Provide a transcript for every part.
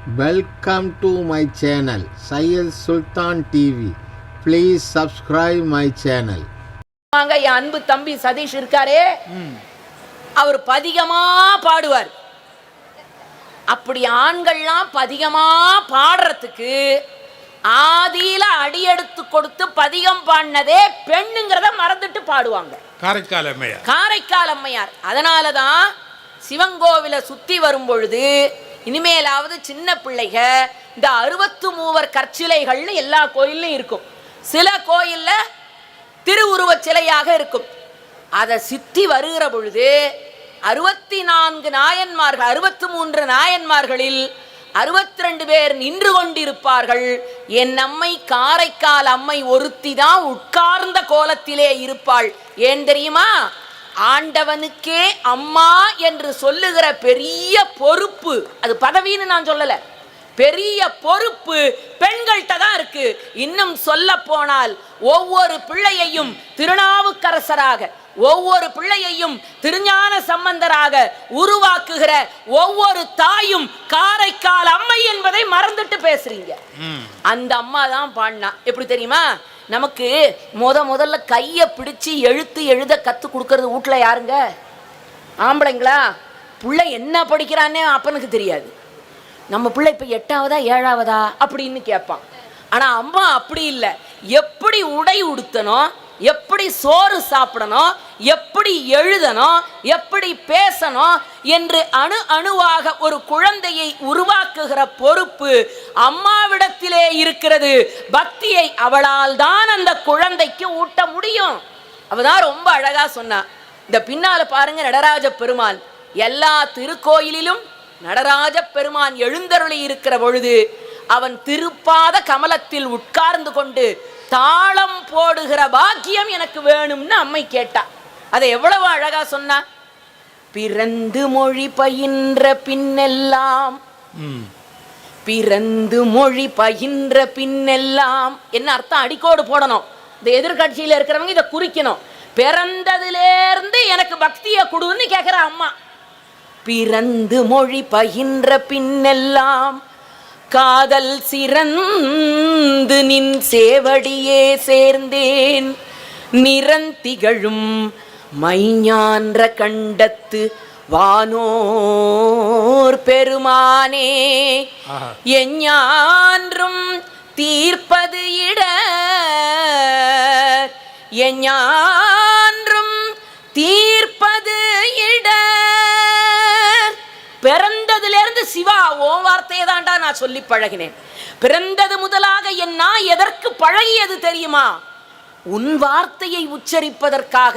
Welcome to my channel, Syed Sultan TV. Please subscribe my channel. வாங்க, என் அன்பு தம்பி சதீஷ் இருக்காரே, அவர் பதிகமா பாடுவார். அப்படி ஆண்கள்லாம் பதிகமா பாடுறதுக்கு ஆதியில அடியெடுத்து கொடுத்து பதிகம் பாடினதே பெண்ணுங்கிறத மறந்துட்டு பாடுவாங்க. காரைக்கால் அம்மையார். அதனாலதான் சிவங்கோவில சுத்தி வரும் பொழுது இனிமேலாவது சின்ன பிள்ளைக இந்த 63 கற்சிலைகள்னு எல்லா கோயிலும் இருக்கும். சில கோயில்ல திருவுருவச் சிலையாக இருக்கும். அதை சுத்தி வருகிற பொழுது 64 நாயன்மார்கள், 63 நாயன்மார்களில் 62 பேர் நின்று கொண்டிருப்பார்கள். என் அம்மை காரைக்கால் அம்மை ஒருத்தி தான் உட்கார்ந்த கோலத்திலே இருப்பாள். ஏன் தெரியுமா? ஆண்டவனுக்கே அம்மா என்று சொல்லுகிற பெரிய பொறுப்பு, அது பதவின்னு நான் சொல்லல, பெரிய பொறுப்பு பெண்கள்கிட்ட தான் இருக்கு. இன்னும் சொல்ல போனால் ஒவ்வொரு பிள்ளையையும் திருநாவுக்கரசராக, ஒவ்வொரு பிள்ளையையும் திருஞான சம்பந்தராக உருவாக்குகிற ஒவ்வொரு தாயும் காரைக்கால் அம்மை என்பதை மறந்துட்டு பேசுறீங்க. அந்த அம்மா தான் பாடினா. எப்படி தெரியுமா? நமக்கு முதல்ல கையை பிடிச்சி எழுத கத்து கொடுக்கறது வீட்டுல யாருங்க? ஆம்பளைங்களா? பிள்ளை என்ன படிக்கிறானே அப்பனுக்கு தெரியாது. நம்ம பிள்ளை இப்ப 8ஆவதா 7ஆவதா அப்படின்னு கேட்பான். ஆனா அம்மா அப்படி இல்லை. எப்படி உடை உடுத்தணும், எப்படி சோறு சாப்பிடணும், எப்படி எழுதணும், எப்படி பேசணும் என்று அணுவாக ஒரு குழந்தையை உருவாக்குகிற பொறுப்பு அம்மாவிடத்திலே இருக்கிறது. பக்தியை அவளால் தான் அந்த குழந்தைக்கு ஊட்ட முடியும். அவதான் ரொம்ப அழகா சொன்னா. இந்த பின்னால பாருங்க, நடராஜ பெருமான். எல்லா திருக்கோயிலிலும் நடராஜ பெருமான் எழுந்தருளி இருக்கிற பொழுது அவன் திருப்பாத கமலத்தில் உட்கார்ந்து கொண்டு தாளம் போடுகிற பாக்கியம் எனக்கு வேணும்னு அம்மை கேட்டா. அதை எவ்வளவு அழகா சொன்னா. பிறந்து மொழி பயின்ற பின்னெல்லாம், பிறந்து மொழி பயின்ற பின்னெல்லாம் என்ன அர்த்தம்? அடிக்கோடு போடணும். இந்த எதிர்கட்சியில இருக்கிறவங்க இதை குறிக்கணும். பிறந்ததிலிருந்து எனக்கு பக்தியை கொடுன்னு கேட்கிற அம்மா. பிறந்து மொழி பயின்ற பின்னெல்லாம் காதல் சிறந்து நின் சேவடியே சேர்ந்தேன், நிறந்திகழும் மைஞான்ற கண்டத்து வானோர் பெருமானே, எஞ்ஞான்றும் தீர்ப்பது இட, எஞ்ஞான்றும் தீர்ப்பது இட. பிறந்ததிலிருந்து சிவா ஓ வார்த்தையை தான்டா நான் சொல்லி பழகினேன். பிறந்தது முதலாக என் நான் எதற்கு பழகியது தெரியுமா? உன் வார்த்தையை உச்சரிப்பதற்காக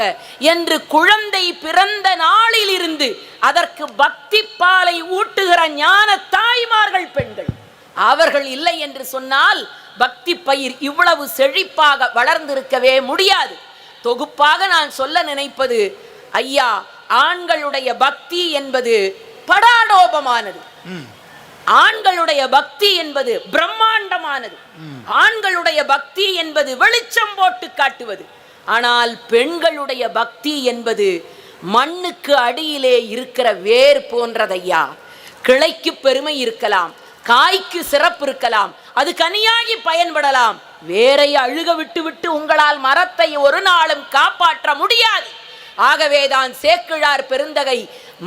என்று குழந்தை பிறந்த நாளில் இருந்து அதற்கு பக்தி பாலை ஊட்டுகிற ஞான தாய்மார்கள் பெண்கள். அவர்கள் இல்லை என்று சொன்னால் பக்தி பயிர் இவ்வளவு செழிப்பாக வளர்ந்திருக்கவே முடியாது. தொகுப்பாக நான் சொல்ல நினைப்பது, ஐயா, ஆண்களுடைய பக்தி என்பது படாடோபமானது. ஆண்களுடைய பக்தி என்பது பிரம்மாண்டமானது. ஆண்களுடைய பக்தி என்பது வெளிச்சம் போட்டு காட்டுவது. ஆனால் பெண்களுடைய பக்தி என்பது மண்ணுக்கு அடியிலே இருக்கிற வேர் போன்றதையா. கிளைக்கு பெருமை இருக்கலாம், காய்க்கு சிறப்பு இருக்கலாம், அது கனியாகி பயன்படலாம். வேரை அழுக விட்டு விட்டு உங்களால் மரத்தை ஒரு நாளும் காப்பாற்ற முடியாது. ஆகவேதான் சேக்கிழார் பெருந்தகை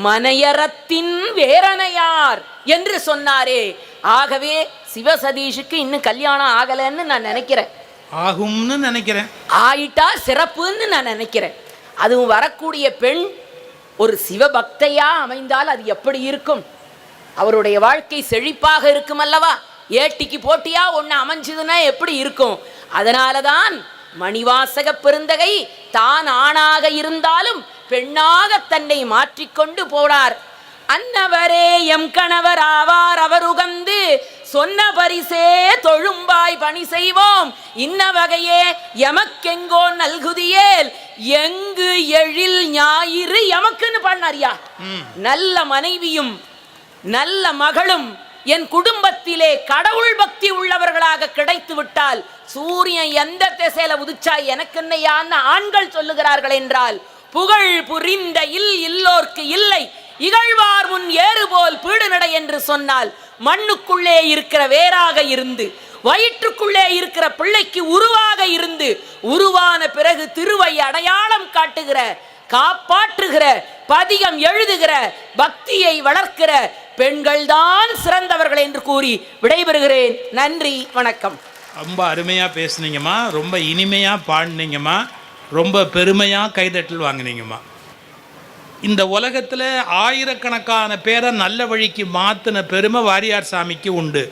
மனையறத்தின் வேரணையார் என்று சொன்னாரே. ஆகவே சிவசதீஷுக்கு இன்னும் கல்யாணம் ஆகலன்னு நான் நினைக்கிறேன். ஆகும்னு நினைக்கிறேன். ஆயிட்டா சிறப்புன்னு நான் நினைக்கிறேன். அதுவும் வரக்கூடிய பெண் ஒரு சிவபக்தையா அமைந்தால் அது எப்படி இருக்கும்? அவருடைய வாழ்க்கை செழிப்பாக இருக்கும் அல்லவா? ஏட்டிக்கு போட்டியா ஒன்று அமைஞ்சதுன்னா எப்படி இருக்கும்? அதனாலதான் மணிவாசக பெருந்தகை தான் ஆணாக இருந்தாலும் பெண்ணாக தன்னை மாற்றிக்கொண்டு போனார். அன்னவரே எம் கணவர் ஆவார் அவர் உகந்து சொன்ன பரிசே தொழும்பாய் பணி செய்வோம், இன்ன வகையே எமக்கெங்கோ நல்குதியேல் எங்கு எழில் ஞாயிறு எமக்குன்னு பண்ணாரியா. நல்ல மனைவியும் நல்ல மகளும் என் குடும்பத்திலே கடவுள் பக்தி உள்ளவர்களாக கிடைத்து விட்டால் சூரியன் எந்த திசையில உதிச்சா எனக்கு என்னையான்னு ஆண்கள் சொல்லுகிறார்கள் என்றால், புகழ் புரிந்த இல்லோர்க்கு இல்லை இகழ்வார் முன் ஏறு போல் பீடு நடை என்று சொன்னால் மண்ணுக்குள்ளே இருக்கிற வேராக இருந்து வயிற்றுக்குள்ளே இருக்கிற பிள்ளைக்கு உருவாக இருந்து உருவான பிறகு திருவை அடையாளம் காட்டுகிற, காப்பாற்றுகிற, பதிகம் எழுதுகிற, பக்தியை வளர்க்கிற பெண்கள்தான் சிறந்தவர்கள் என்று கூறி விடைபெறுகிறேன். நன்றி, வணக்கம். ரொம்ப அருமையாக பேசுனீங்கம்மா, ரொம்ப இனிமையாக பாடினீங்கம்மா, ரொம்ப பெருமையாக கைதட்டல் வாங்கினீங்கம்மா. இந்த உலகத்தில் ஆயிரக்கணக்கான பேரை நல்ல வழிக்கு மாற்றின பெருமை வாரியார் சாமிக்கு உண்டு.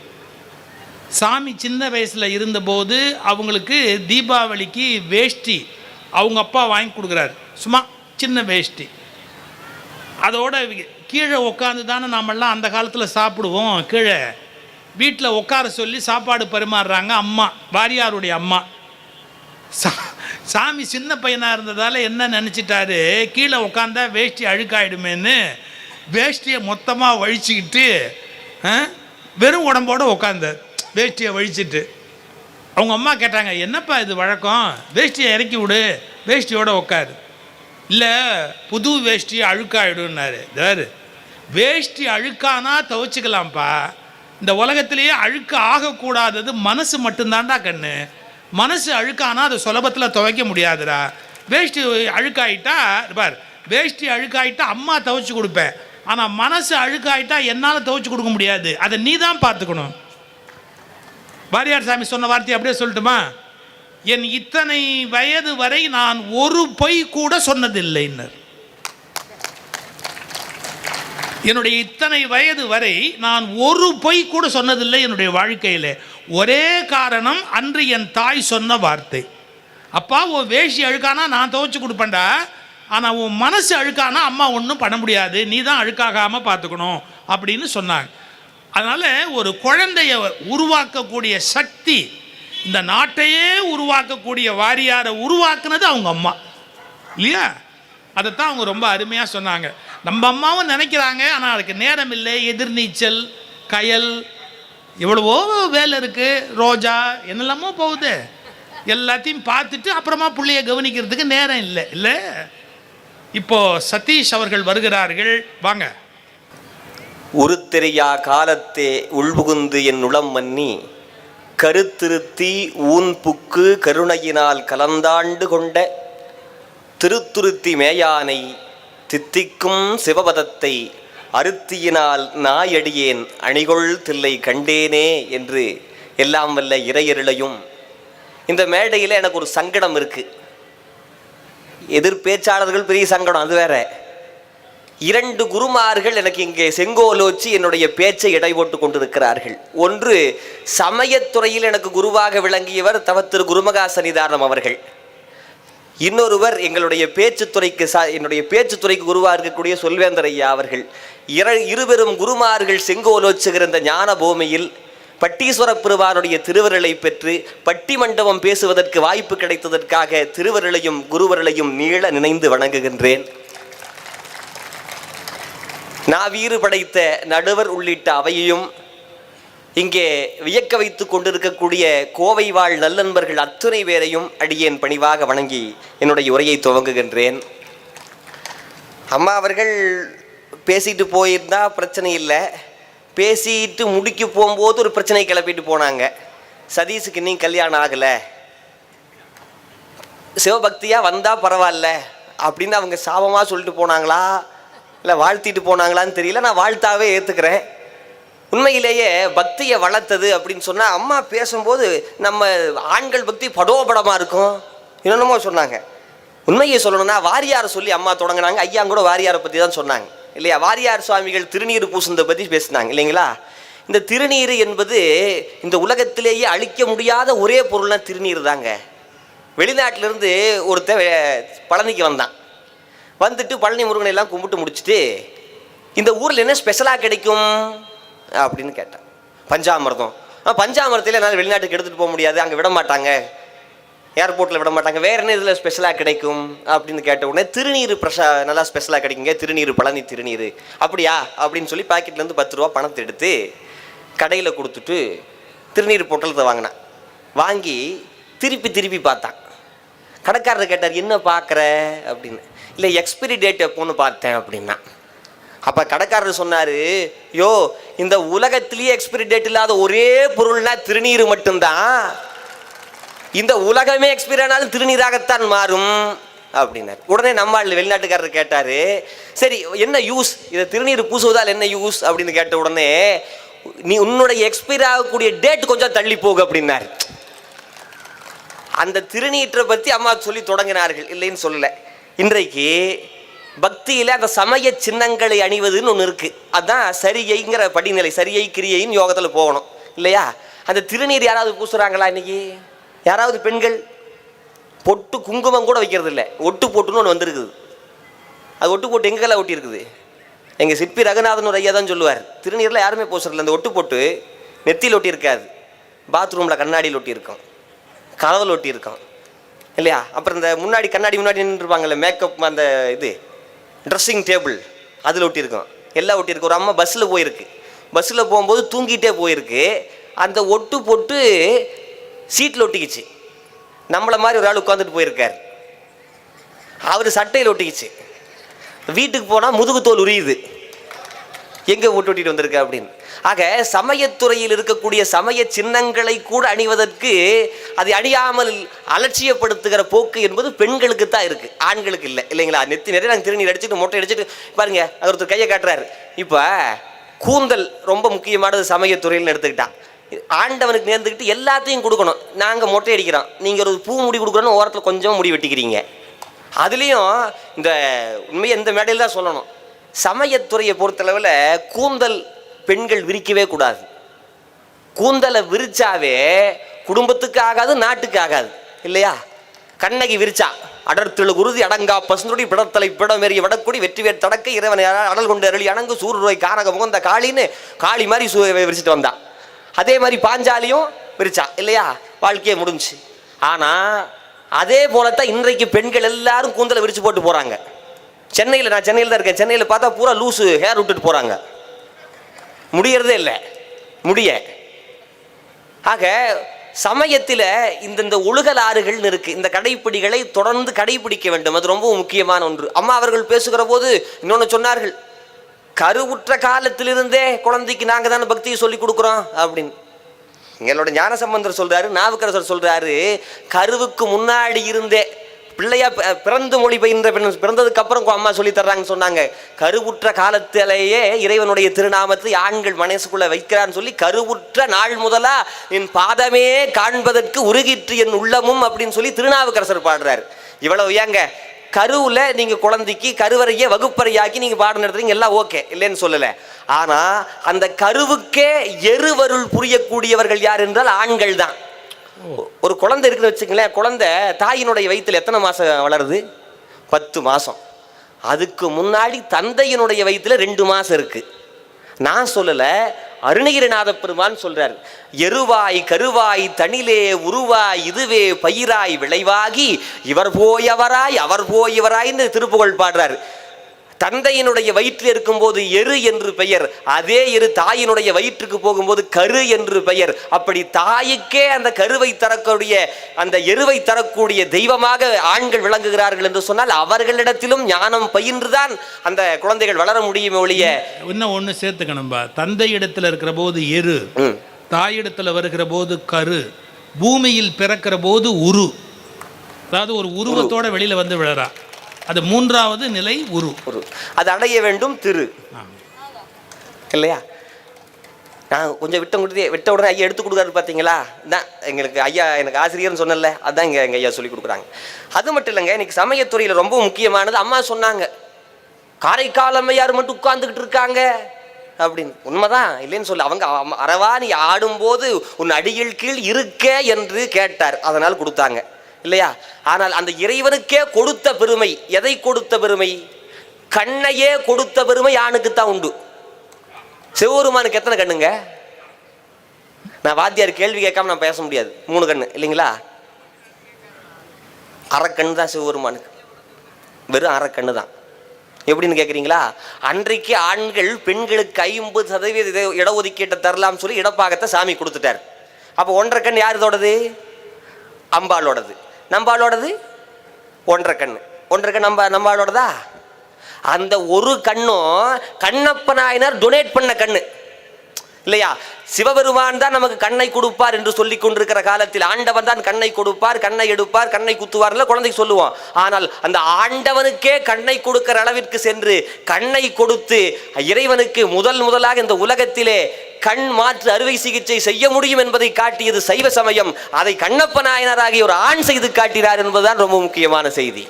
சாமி சின்ன வயசில் இருந்தபோது அவங்களுக்கு தீபாவளிக்கு வேஷ்டி அவங்க அப்பா வாங்கி கொடுக்குறாரு. சும்மா சின்ன வேஷ்டி. அதோட கீழே உட்காந்து தானே நாமெல்லாம் அந்த காலத்தில் சாப்பிடுவோம். கீழே வீட்டில் உட்கார சொல்லி சாப்பாடு பரிமாறுறாங்க அம்மா, வாரியாருடைய அம்மா. சாமி சின்ன பையனாக இருந்ததால் என்ன நினச்சிட்டாரு, கீழே உட்காந்தா வேஷ்டி அழுக்காயிடுமேன்னு வேஷ்டியை மொத்தமாக வழிச்சிக்கிட்டு வெறும் உடம்போடு உட்காந்தார். வேஷ்டியை வழிச்சிட்டு அவங்க அம்மா கேட்டாங்க, என்னப்பா இது வழக்கம், வேஷ்டியை இறக்கி விடு, வேஷ்டியோடு உட்காரு. இல்லை, புது வேஷ்டி அழுக்காயிடுன்னாரு. வேறு வேஷ்டி அழுக்கானா துவைச்சிக்கலாம்ப்பா, இந்த உலகத்திலேயே அழுக்கு ஆகக்கூடாதது மனசு மட்டும்தான்டா கண்ணு. மனசு அழுக்கானா அதை சுலபத்தில் துவைக்க முடியாதுடா. வேஷ்டி அழுக்காயிட்டா பார், வேஷ்டி அழுக்காயிட்டா அம்மா துவைச்சி கொடுப்பேன், ஆனால் மனசு அழுக்காயிட்டா என்னால் துவைச்சி கொடுக்க முடியாது, அதை நீ தான் பார்த்துக்கணும். வாரியார் சாமி சொன்ன வார்த்தையை அப்படியே சொல்லட்டுமா? என் இத்தனை வயது வரை நான் ஒரு பொய் கூட சொன்னதில்லைன்னர். என்னுடைய இத்தனை வயது வரை நான் ஒரு பொய் கூட சொன்னதில்லை என்னுடைய வாழ்க்கையில். ஒரே காரணம், அன்று என் தாய் சொன்ன வார்த்தை, அப்பா உன் வேஷ்டி அழுக்கானா நான் துவைச்சு கொடுப்பேன்டா, ஆனால் உன் மனசு அழுக்கானா அம்மா ஒன்றும் பண்ண முடியாது, நீ தான் அழுக்காகாமல் பார்த்துக்கணும் அப்படின்னு சொன்னாங்க. அதனால் ஒரு குழந்தைய உருவாக்கக்கூடிய சக்தி, இந்த நாட்டையே உருவாக்கக்கூடிய வாரியாரை உருவாக்குனது அவங்க அம்மா இல்லையா? அதைத்தான் அவங்க ரொம்ப அருமையாக சொன்னாங்க. நம்ம அம்மாவும் நினைக்கிறாங்க, ஆனால் அதுக்கு நேரம் இல்லை. எதிர்நீச்சல், கயல், எவ்வளவோ வேலை இருக்குது, ரோஜா என்னெல்லாமோ போகுது, எல்லாத்தையும் பார்த்துட்டு அப்புறமா பிள்ளைய கவனிக்கிறதுக்கு நேரம் இல்லை. இல்லை, இப்போது சதீஷ் அவர்கள் வருகிறார்கள், வாங்க. உருத்தெரியா காலத்தே உள்புகுந்து என் உளம் மன்னி கருத்திருத்தி ஊன் புக்கு கருணையினால் கலந்தாண்டு கொண்ட திருத்துருத்தி மேயானை தித்திக்கும் சிவபதத்தை அருத்தியினால் நாயடியேன் அணிகொள் தில்லை கண்டேனே என்று எல்லாம் வல்ல இறையருளையும். இந்த மேடையில் எனக்கு ஒரு சங்கடம் இருக்குது. எதிர்பேச்சாளர்கள் பெரிய சங்கடம், அது வேற. 2 குருமார்கள் எனக்கு இங்கே செங்கோலோச்சி என்னுடைய பேச்சை இடை போட்டு கொண்டிருக்கிறார்கள். ஒன்று சமயத்துறையில் எனக்கு குருவாக விளங்கியவர் தவத்திரு குருமகா சன்னிதானம் அவர்கள். இன்னொருவர் எங்களுடைய பேச்சுத்துறைக்கு என்னுடைய பேச்சுத்துறைக்கு குருவாக இருக்கக்கூடிய சொல்வேந்தர் ஐயா அவர்கள். இருவரும் குருமார்கள் செங்கோலோச்சுகிற இந்த ஞான பூமியில் பட்டீஸ்வர பெருமானுடைய திருவருளை பெற்று பட்டி மண்டபம் பேசுவதற்கு வாய்ப்பு கிடைத்ததற்காக திருவருளையும் குருவருளையும் நீள நினைந்து வணங்குகின்றேன். நாவீறு படைத்த நடுவர் உள்ளிட்ட அவையையும் இங்கே வியக்க வைத்து கொண்டிருக்கக்கூடிய கோவை வாழ் நல்லன்பர்கள் அத்துணை பேரையும் அடியேன் பணிவாக வணங்கி என்னுடைய உரையை துவங்குகின்றேன். அம்மா அவர்கள் பேசிட்டு போயிருந்தா பிரச்சனை இல்லை, பேசிட்டு முடிக்க போகும்போது ஒரு பிரச்சனை கிளப்பிட்டு போனாங்க. சதீஷுக்கு இன்னும் கல்யாணம் ஆகலை, சிவபக்தியாக வந்தால் பரவாயில்ல அப்படின்னு அவங்க சாபமாக சொல்லிட்டு போனாங்களா இல்லை வாழ்த்திட்டு போனாங்களான்னு தெரியல. நான் வாழ்த்தாவே ஏற்றுக்கிறேன். உண்மையிலேயே பக்தியை வளர்த்தது அப்படின்னு சொன்னால், அம்மா பேசும்போது நம்ம ஆண்கள் பக்தி படோபடமாக இருக்கும் என்னென்னமோ சொன்னாங்க. உண்மையை சொல்லணும்னா வாரியாரை சொல்லி அம்மா தொடங்கினாங்க. ஐயா கூட வாரியாரை பற்றி தான் சொன்னாங்க இல்லையா? வாரியார் சுவாமிகள் திருநீர் பூசுனதை பற்றி பேசினாங்க இல்லைங்களா? இந்த திருநீர் என்பது இந்த உலகத்திலேயே அழிக்க முடியாத ஒரே பொருள்னா திருநீர் தாங்க. வெளிநாட்டிலேருந்து ஒருத்தர் பழனிக்கு வந்தான். வந்துட்டு பழனி முருகனை எல்லாம் கும்பிட்டு முடிச்சுட்டு, இந்த ஊரில் என்ன ஸ்பெஷலாக கிடைக்கும் அப்படின்னு கேட்டேன். பஞ்சாமிர்தம். பஞ்சாமிரத்தில் என்னால் வெளிநாட்டுக்கு எடுத்துகிட்டு போக முடியாது, அங்கே விட மாட்டாங்க, ஏர்போர்ட்டில் விட மாட்டாங்க, வேறு என்ன இதில் ஸ்பெஷலாக கிடைக்கும் அப்படின்னு கேட்ட உடனே திருநீர் நல்லா ஸ்பெஷலாக கிடைக்குங்க, திருநீர் பழனி திருநீர். அப்படியா அப்படின்னு சொல்லி பாக்கெட்லேருந்து 10 ரூபா பணத்தை எடுத்து கடையில் கொடுத்துட்டு திருநீர் பொட்டலத்தை வாங்கினான். வாங்கி திருப்பி பார்த்தான். கடைக்காரர் கேட்டார், என்ன பார்க்குற அப்படின்னு. இல்லை எக்ஸ்பிரி டேட் எப்போன்னு பார்த்தேன் அப்படின்னா. அப்போ கடைக்காரர் சொன்னார், யோ இந்த உலகத்திலேயே எக்ஸ்பிரி டேட் இல்லாத ஒரே பொருள்னா திருநீர் மட்டும்தான், இந்த உலகமே எக்ஸ்பிரி ஆனாலும் திருநீராகத்தான் மாறும் அப்படின்னார். உடனே நம்மாள் வெளிநாட்டுக்காரர் கேட்டார், சரி என்ன யூஸ், இதை திருநீர் பூசுவதால் என்ன யூஸ் அப்படின்னு கேட்ட உடனே, நீ உன்னுடைய எக்ஸ்பைரி ஆகக்கூடிய டேட் கொஞ்சம் தள்ளி போகு அப்படின்னார். அந்த திருநீற்றை பற்றி அம்மா சொல்லி தொடங்கினார்கள், இல்லைன்னு சொல்லலை. இன்றைக்கு பக்தியில் அந்த சமய சின்னங்களை அணிவதுன்னு ஒன்று இருக்குது. அதுதான் சரியைங்கிற படிநிலை. சரியை கிரியைன்னு யோகத்தில் போகணும் இல்லையா? அந்த திருநீர் யாராவது பூசுகிறாங்களா இன்னைக்கு? யாராவது பெண்கள்? பொட்டு குங்குமம் கூட வைக்கிறது இல்லை, ஒட்டு போட்டுன்னு ஒன்று வந்திருக்குது. அது ஒட்டு போட்டு எங்கெல்லாம் ஒட்டி இருக்குது? எங்கள் சிற்பி ரகுநாதன் ஒரு ஐயா தான் சொல்லுவார், திருநீரில் யாருமே பூசுறதில்ல. அந்த ஒட்டு போட்டு நெத்தியில் ஒட்டி இருக்காது, பாத்ரூமில் கண்ணாடியில் ஒட்டி இருக்கும், கதவில் ஒட்டி இருக்கும் இல்லையா? அப்புறம் இந்த முன்னாடி கண்ணாடி முன்னாடி நின்றுருப்பாங்கல்ல, மேக்கப் அந்த இது ட்ரெஸ்ஸிங் டேபிள், அதில் ஒட்டியிருக்கோம், எல்லாம் ஒட்டியிருக்கு. ஒரு அம்மா பஸ்ஸில் போயிருக்கு, பஸ்ஸில் போகும்போது தூங்கிட்டே போயிருக்கு, அந்த ஒட்டு போட்டு சீட்டில் ஒட்டிக்கிச்சு. நம்மளை மாதிரி ஒரு ஆள் உட்காந்துட்டு போயிருக்கார், அவர் சட்டையில் ஒட்டிக்கிச்சு. வீட்டுக்கு போனால் முதுகு தோல் உரியுது, எங்கே ஒட்டு ஒட்டிட்டு வந்திருக்க அப்படின்னு. ஆக சமயத்துறையில் இருக்கக்கூடிய சமய சின்னங்களை கூட அணிவதற்கு அதை அணியாமல் அலட்சியப்படுத்துகிற போக்கு என்பது பெண்களுக்கு தான் இருக்குது, ஆண்களுக்கு இல்லை இல்லைங்களா? நெத்தி நிறைய நாங்கள் திருநீர் அடிச்சுட்டு மொட்டை அடிச்சுட்டு பாருங்க, அது ஒருத்தர் கையை காட்டுறாரு. இப்போ கூந்தல் ரொம்ப முக்கியமானது சமயத்துறையில் எடுத்துக்கிட்டான். ஆண்டவனுக்கு நேர்ந்துக்கிட்டு எல்லாத்தையும் கொடுக்கணும். நாங்கள் மொட்டை அடிக்கிறோம், நீங்கள் ஒரு பூ முடி கொடுக்குறோன்னு ஓரத்தில் கொஞ்சம் முடி வெட்டிக்கிறீங்க. அதுலேயும் இந்த உண்மையை இந்த மேடையில் தான் சொல்லணும், சமயத்துறையை பொறுத்தளவில் கூந்தல் பெண்கள் விரிக்கவே கூடாது. கூந்தலை விரிச்சாவே குடும்பத்துக்கு ஆகாது, நாட்டுக்கு ஆகாது இல்லையா? கண்ணகி விரிச்சா, அடர்த்தெழு குருதி அடங்கா பசுந்துடி பிடத்தலை பிடமெறிய வடக்குடி வெற்றிவேர் தடக்க இறைவனை அடல் கொண்டு அருளி அணங்கு சூருரோய் கானக முகந்த காளின்னு காளி மாதிரி விரிச்சிட்டு வந்தா. அதே மாதிரி பாஞ்சாலியும் விரிச்சா இல்லையா? வாழ்க்கையே முடிஞ்சு. ஆனால் அதே போலத்தான் இன்றைக்கு பெண்கள் எல்லாரும் கூந்தலை விரிச்சு போட்டு போகிறாங்க. சென்னையில், நான் சென்னையில் தான் இருக்கேன், சென்னையில் பார்த்தா பூரா லூஸு ஹேர் விட்டுட்டு போகிறாங்க, முடியறதே இல்லை முடிய. ஆக சமயத்தில் இந்த ஒழுகலாறுகள்னு இருக்குது, இந்த கடைப்பிடிகளை தொடர்ந்து கடைபிடிக்க வேண்டும், அது ரொம்ப முக்கியமான ஒன்று. அம்மா அவர்கள் பேசுகிற போது இன்னொன்று சொன்னார்கள், கருவுற்ற காலத்திலிருந்தே குழந்தைக்கு நாங்கள் தானே பக்தியை சொல்லி கொடுக்குறோம் அப்படின்னு. எங்களோட ஞானசம்பந்தர் சொல்கிறாரு, நாவுக்கரசர் சொல்கிறாரு, கருவுக்கு முன்னாடி இருந்தே பிள்ளையா பிறந்து மொழி பயின்ற பிறந்ததுக்கு அப்புறம் அம்மா சொல்லி தர்றாங்கன்னு சொன்னாங்க. கருவுற்ற காலத்திலேயே இறைவனுடைய திருநாமத்தை ஆண்கள் மனசுக்குள்ள வைக்கிறான்னு சொல்லி, கருவுற்ற நாள் முதலா என் பாதமே காண்பதற்கு உருகிற்று என் உள்ளமும் அப்படின்னு சொல்லி திருநாவுக்கரசர் பாடுறாரு. இவ்வளவு ஏங்க, கருவில் நீங்கள் குழந்தைக்கு கருவறையை வகுப்பறையாக்கி நீங்கள் பாடம் நடத்துறீங்க, எல்லாம் ஓகே, இல்லைன்னு சொல்லலை. ஆனால் அந்த கருவுக்கே எருவருள் புரியக்கூடியவர்கள் யார் என்றால் ஆண்கள் தான். ஒரு குழந்தை இருக்குன்னு வச்சுங்களேன், குழந்தை தாயினுடைய வயிற்றில் எத்தனை மாதம் வளருது? 10 மாதம். அதுக்கு முன்னாடி தந்தையினுடைய வயிற்றில் 2 மாதம் இருக்குது. நான் சொல்லலை, அருணகிரிநாத பெருமான் சொல்றார், எருவாய் கருவாய் தனிலே உருவாய் இதுவே பயிராய் விளைவாகி இவர் போயவராய் அவர் போயவராய்ன்னு திருப்புகழ் பாடுறார். தந்தையினுடைய வயிற்றில் இருக்கும்போது எரு என்று பெயர், அதே எரு தாயினுடைய வயிற்றுக்கு போகும்போது கரு என்று பெயர். அப்படி தாய்க்கே அந்த கருவை தரக்கூடிய, அந்த எருவை தரக்கூடிய தெய்வமாக ஆண்கள் விளங்குகிறார்கள் என்று சொன்னால், அவர்களிடத்திலும் ஞானம் பயின்றுதான் அந்த குழந்தைகள் வளர முடியுமே ஒழிய. இன்னும் ஒன்று சேர்த்துக்கணும்பா, தந்தை இடத்துல இருக்கிற போது எரு, தாயிடத்துல வருகிற போது கரு, பூமியில் பிறக்கிற போது உரு, அதாவது ஒரு உருவத்தோட வெளியில வந்து விழறா, அது 3வது நிலை உரு. அது அடைய வேண்டும் திரு இல்லையா? நான் கொஞ்சம் விட்ட உடனே ஐயா எடுத்து கொடுக்குறாரு பார்த்தீங்களா? தான் எங்களுக்கு ஐயா எனக்கு ஆசிரியர்னு சொன்னல, அதுதான் எங்கள் ஐயா சொல்லி கொடுக்குறாங்க. அது மட்டும் இல்லைங்க, இன்னைக்கு சமயத்துறையில் ரொம்ப முக்கியமானது, அம்மா சொன்னாங்க, காரைக்கால் அம்மையார் மட்டும் உட்கார்ந்துக்கிட்டு இருக்காங்க அப்படின்னு. உண்மைதான், இல்லைன்னு சொல்ல. அவங்க அறவா நீ ஆடும்போது உன் அடியில் கீழ் இருக்க என்று கேட்டார், அதனால் கொடுத்தாங்க இல்லையா? ஆனால் அந்த இறைவனுக்கே கொடுத்த பெருமை, எதை கொடுத்த பெருமை? கண்ணையே கொடுத்த பெருமை ஆணுக்குத்தான் உண்டு. சிவபெருமானுக்கு எத்தனை கண்ணுங்க? நான் வாத்தியார் கேள்வி கேட்காம நான் பேச முடியாது. 3 கண்ணு இல்லைங்களா? அரைக்கண்ணு தான் சிவபெருமானுக்கு, வெறும் அரைக்கண்ணு தான். எப்படின்னு கேட்குறீங்களா? அன்றைக்கு ஆண்கள் பெண்களுக்கு 50% இடஒதுக்கீட்டை தரலாம்னு சொல்லி இடப்பாகத்தை சாமி கொடுத்துட்டார். அப்போ 1.5 கண் யாருதோடது? அம்பாளோடது. நம்பாளோடது 1.5 கண். 1.5 கண் நம்பாளோடதா? அந்த ஒரு கண்ணும் கண்ணப்ப நாயனார் டொனேட் பண்ண கண்ணு இல்லையா? சிவபெருமான் தான் நமக்கு கண்ணை கொடுப்பார் என்று சொல்லி கொண்டிருக்கிற காலத்தில் ஆண்டவன் தான் கண்ணை கொடுப்பார், கண்ணை எடுப்பார், கண்ணை குத்துவார்ல குழந்தைக்கு சொல்லுவோம். ஆனால் அந்த ஆண்டவனுக்கே கண்ணை கொடுக்கிற அளவிற்கு சென்று கண்ணை கொடுத்து இறைவனுக்கு முதலாக இந்த உலகத்திலே கண் மாற்று அறுவை சிகிச்சை செய்ய முடியும் என்பதை காட்டியது சைவ சமயம். அதை கண்ணப்ப நாயனாராகிய ஒரு ஆண் செய்து காட்டினார் என்பதுதான் ரொம்ப முக்கியமான செய்தி.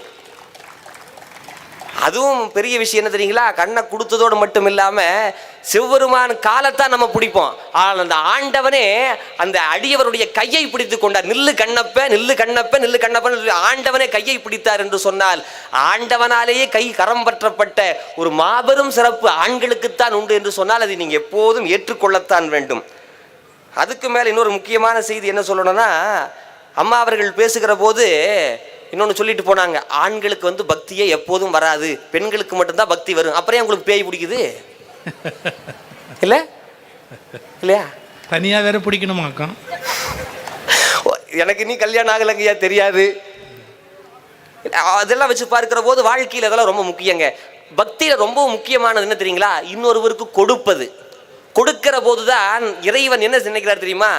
அதுவும் பெரிய விஷயம் என்ன தெரியுங்களா? கண்ணை கொடுத்ததோடு மட்டும் இல்லாமல் சிவபெருமான் காலத்தான் நம்ம பிடிப்போம். ஆனால் அந்த ஆண்டவனே அந்த அடியவருடைய கையை பிடித்து கொண்டார். நில்லு கண்ணப்ப, நில்லு கண்ணப்ப, நில்லு கண்ணப்பன்னு ஆண்டவனே கையை பிடித்தார் என்று சொன்னால் ஆண்டவனாலேயே கை கரம் பற்றப்பட்ட ஒரு மாபெரும் சிறப்பு ஆண்களுக்குத்தான் உண்டு என்று சொன்னால் அதை நீங்கள் எப்போதும் ஏற்றுக்கொள்ளத்தான் வேண்டும். அதுக்கு மேலே இன்னொரு முக்கியமான செய்தி என்ன சொல்லணும்னா, அம்மா அவர்கள் பேசுகிற போது இன்னொன்று சொல்லிட்டு போனாங்க, ஆண்களுக்கு பக்தியே எப்போதும் வராது, பெண்களுக்கு மட்டும்தான் பக்தி வரும். அப்புறம் உங்களுக்கு பேய் பிடிக்குது இல்ல இல்லையா? தனியாக வேற பிடிக்கணுமாக்கம். எனக்கு நீ கல்யாணம் ஆகலைங்கய்யா, தெரியாது. அதெல்லாம் வச்சு பார்க்கிற போது வாழ்க்கையில் அதெல்லாம் ரொம்ப முக்கியங்க. பக்தியில் ரொம்ப முக்கியமானது என்ன தெரியுங்களா? இன்னொருவருக்கு கொடுப்பது. கொடுக்கிற போதுதான் இறைவன் என்ன நினைக்கிறார் தெரியுமா?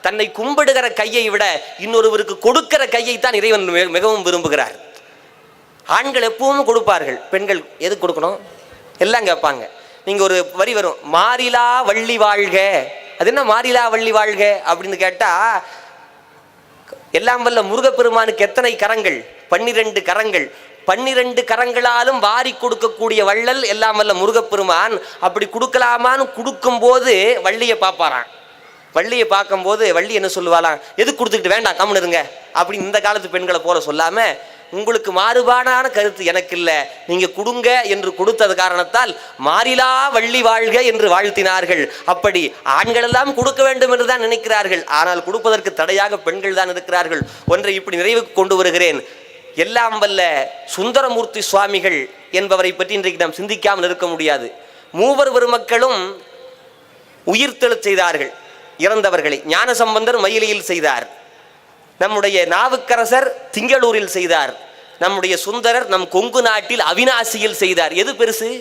தன்னை கும்பிடுகிற கையை விட இன்னொருவருக்கு கொடுக்கிற கையை தான் இறைவன் மிகவும் விரும்புகிறார். ஆண்கள் எப்பவும் கொடுப்பார்கள், பெண்கள் எது கொடுக்கணும் எல்லாம் கேட்பாங்க. நீங்கள் ஒரு வரி வரும், மாறிலா வள்ளி வாழ்க. அது என்ன மாறிலா வள்ளி வாழ்க அப்படின்னு கேட்டால், எல்லாம் வல்ல முருகப்பெருமானுக்கு எத்தனை கரங்கள்? 12 கரங்கள். 12 கரங்களாலும் வாரி கொடுக்கக்கூடிய வள்ளல் எல்லாம் வல்ல முருகப்பெருமான். அப்படி கொடுக்கலாமான்னு கொடுக்கும்போது வள்ளியை பார்ப்பாரான். வள்ளியை பார்க்கும்போது வள்ளி என்ன சொல்லுவாளாம், எது கொடுத்துக்கிட்டு வேண்டாம் கம்முன்னு இருங்க அப்படின்னு இந்த காலத்து பெண்களை போல சொல்லாமல், உங்களுக்கு மாறுபாடான கருத்து எனக்கு இல்லை, நீங்கள் கொடுங்க என்று கொடுத்தது காரணத்தால் மாறிலா வள்ளி வாழ்க என்று வாழ்த்தினார்கள். அப்படி ஆண்கள் எல்லாம் கொடுக்க வேண்டும் என்று தான் நினைக்கிறார்கள். ஆனால் கொடுப்பதற்கு தடையாக பெண்கள் தான் இருக்கிறார்கள். ஒன்றை இப்படி நிறைவுக்கு கொண்டு வருகிறேன். எல்லாம் வல்ல சுந்தரமூர்த்தி சுவாமிகள் என்பவரை பற்றி இன்றைக்கு நாம் சிந்திக்காமல் இருக்க முடியாது. மூவர் பெருமக்களும் உயிர்த்தெழச் செய்தார்கள் இறந்தவர்களை. ஞானசம்பந்தர் மயிலையில் செய்தார், நம்முடைய நாவுக்கரசர் திங்களூரில் செய்தார், நம்முடைய சுந்தரர் நம் கொங்கு நாட்டில் அவிநாசியில் செய்தார். எது பெருசு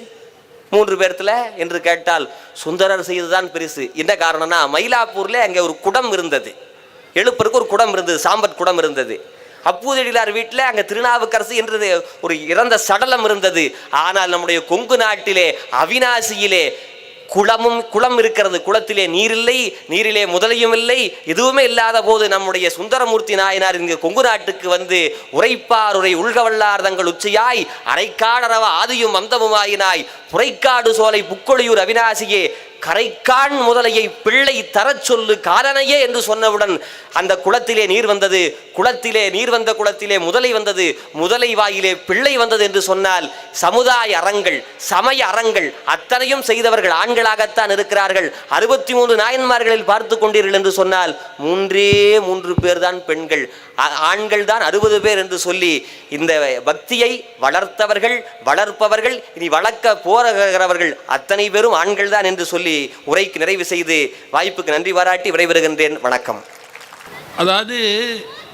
3 பேர்த்துல என்று கேட்டால் சுந்தரர் செய்ததுதான் பெருசு. என்ன காரணம்னா, மயிலாப்பூர்ல அங்கே ஒரு குடம் இருந்தது, எழுப்பருக்கு ஒரு குடம் இருந்தது, சாம்பட் குடம் இருந்தது. அப்பூதடிலார் வீட்டில் அங்கே திருநாவுக்கரசு என்று ஒரு இறந்த சடலம் இருந்தது. ஆனால் நம்முடைய கொங்கு நாட்டிலே அவிநாசியிலே குளம் இருக்கிறது. குளத்திலே நீர் இல்லை, நீரிலே முதலையும் இல்லை, எதுவுமே இல்லாத போது நம்முடைய சுந்தரமூர்த்தி நாயனார் இங்கு கொங்கு நாட்டுக்கு வந்து உரைப்பார் உரை உள்கவல்லார் தங்கள் உச்சியாய் அரைக்காடரவ ஆதியும் அந்தமுமாயினாய் புரைக்காடு சோலை புக்கொழியூர் அவிநாசியே கரைக்கான் முதலையை பிள்ளை தரச் சொல்லு காலனையே என்று சொன்னவுடன் அந்த குளத்திலே நீர் வந்தது. குளத்திலே நீர் வந்த குளத்திலே முதலை வந்தது, முதலை வாயிலே பிள்ளை வந்தது என்று சொன்னால் சமுதாய அறங்கள், சமய அறங்கள் அத்தனையும் செய்தவர்கள் ஆண்களாகத்தான் இருக்கிறார்கள். 63 நாயன்மார்களில் பார்த்து கொண்டீர்கள் என்று சொன்னால் 3 பேர் தான் பெண்கள், ஆண்கள் தான் 60 பேர் என்று சொல்லி இந்த பக்தியை வளர்த்தவர்கள், வளர்ப்பவர்கள், இனி வளர்க்க போகிறவர்கள் அத்தனை பேரும் ஆண்கள் தான் என்று சொல்லி உரைக்கு நிறைவு செய்து வாய்ப்புக்கு நன்றி பாராட்டி விடைபெறுகின்றேன். வணக்கம். அதாவது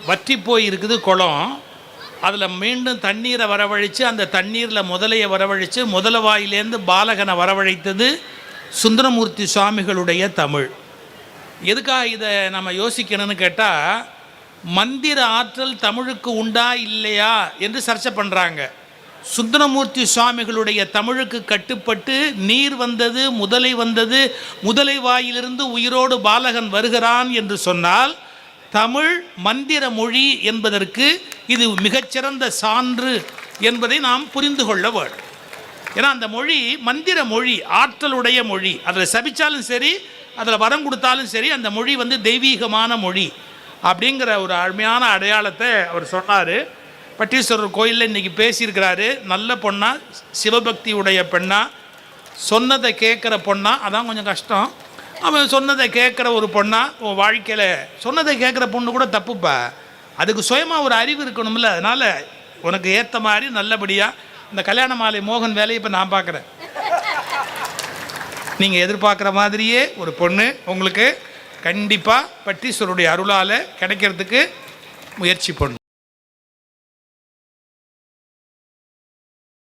வற்றி போய் இருக்குது குளம், அதில் மீண்டும் தண்ணீரை வரவழைச்சு, அந்த தண்ணீரில் முதலையை வரவழைச்சு, முதல வாயிலேருந்து பாலகனை வரவழைத்தது சுந்தரமூர்த்தி சுவாமிகளுடைய தமிழ். எதுக்காக இதை நம்ம யோசிக்கணும்னு கேட்டால், மந்திர ஆற்றல் தமிழுக்கு உண்டா இல்லையா என்று சர்ச்சை பண்ணுறாங்க. சுந்தரமூர்த்தி சுவாமிகளுடைய தமிழுக்கு கட்டுப்பட்டு நீர் வந்தது, முதலை வந்தது, முதலை வாயிலிருந்து உயிரோடு பாலகன் வருகிறான் என்று சொன்னால் தமிழ் மந்திர மொழி என்பதற்கு இது மிகச்சிறந்த சான்று என்பதை நாம் புரிந்து கொள்ள வேண்டும். ஏன்னா அந்த மொழி மந்திர மொழி, ஆற்றலுடைய மொழி. அதில் சபிச்சாலும் சரி, அதில் வரம் கொடுத்தாலும் சரி, அந்த மொழி தெய்வீகமான மொழி அப்படிங்கிற ஒரு அருமையான அடையாளத்தை அவர் சொன்னார். பட்டீஸ்வரர் கோயிலில் இன்றைக்கி பேசியிருக்கிறாரு. நல்ல பொண்ணா, சிவபக்தி உடைய பெண்ணா, சொன்னதை கேட்குற பொண்ணா, அதான் கொஞ்சம் கஷ்டம். அவன் சொன்னதை கேட்குற ஒரு பொண்ணா உன் வாழ்க்கையில், சொன்னதை கேட்குற பொண்ணு கூட தப்புப்பா, அதுக்கு சுயமாக ஒரு அறிவு இருக்கணும்ல. அதனால் உனக்கு ஏற்ற மாதிரி நல்லபடியாக இந்த கல்யாண மாலை மோகன் வேலையை இப்போ நான் பார்க்குறேன். நீங்கள் எதிர்பார்க்குற மாதிரியே ஒரு பொண்ணு உங்களுக்கு கண்டிப்பாக பட்டீஸ்வருடைய அருளால் கிடைக்கிறதுக்கு முயற்சி பண்ணும்.